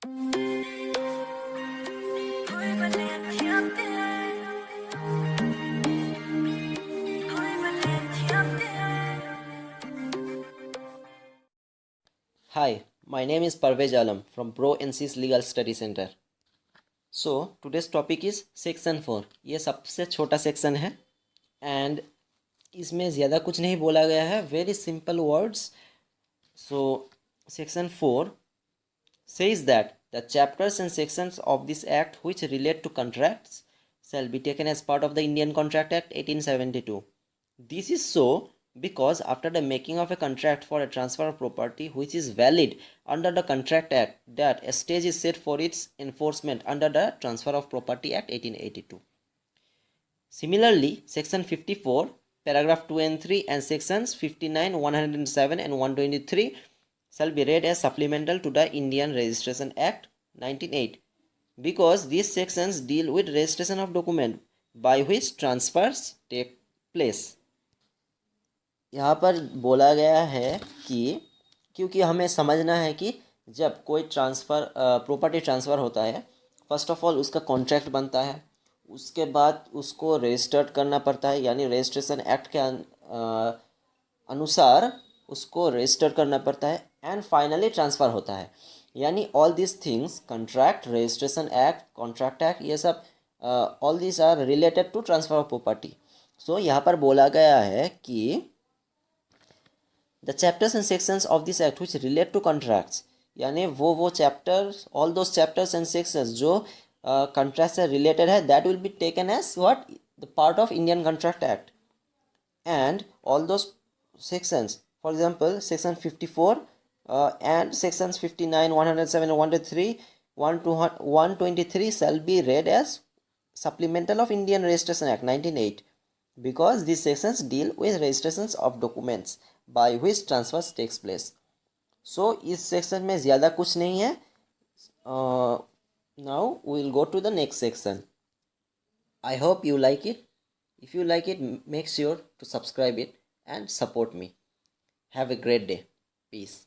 Hi, my name is Parvez Alam from Pro NC's Legal Study Center. So today's topic is section 4. ये सबसे छोटा section है and इसमें ज़्यादा कुछ नहीं बोला गया है, very simple words. So section 4 says that the chapters and sections of this act which relate to contracts shall be taken as part of the Indian Contract Act 1872. This is so because after the making of a contract for a transfer of property which is valid under the Contract Act, that a stage is set for its enforcement under the Transfer of Property Act 1882. Similarly, section 54, paragraph 2 and 3 and sections 59, 107 and 123 shall be read as supplemental to the Indian Registration Act 1908 because these sections deal with registration of document by which transfers take place. यहाँ पर बोला गया है कि क्योंकि हमें समझना है कि जब कोई ट्रांसफ़र प्रॉपर्टी ट्रांसफ़र होता है, फर्स्ट ऑफ ऑल उसका कॉन्ट्रैक्ट बनता है, उसके बाद उसको रजिस्टर्ड करना पड़ता है, यानी रजिस्ट्रेशन एक्ट के अनुसार उसको रजिस्टर करना पड़ता है एंड फाइनली ट्रांसफ़र होता है. यानी all this things, contract, registration act, contract act, ये सब all this are related to transfer of property. So यहाँ पर बोला गया है कि the chapters and sections of this act which relate to contracts, यानी वो chapters, all those chapters and sections जो contracts से related है, that will be taken as what, the part of Indian Contract Act. And all those sections, for example section 54 and sections 59, 107 and 123, 123 shall be read as supplemental of Indian Registration Act 1908 because these sections deal with registrations of documents by which transfers takes place. So इस section में ज़्यादा कुछ नहीं है. Now we will go to the next section. I hope you like it. If you like it, make sure to subscribe it and support me. Have a great day. Peace.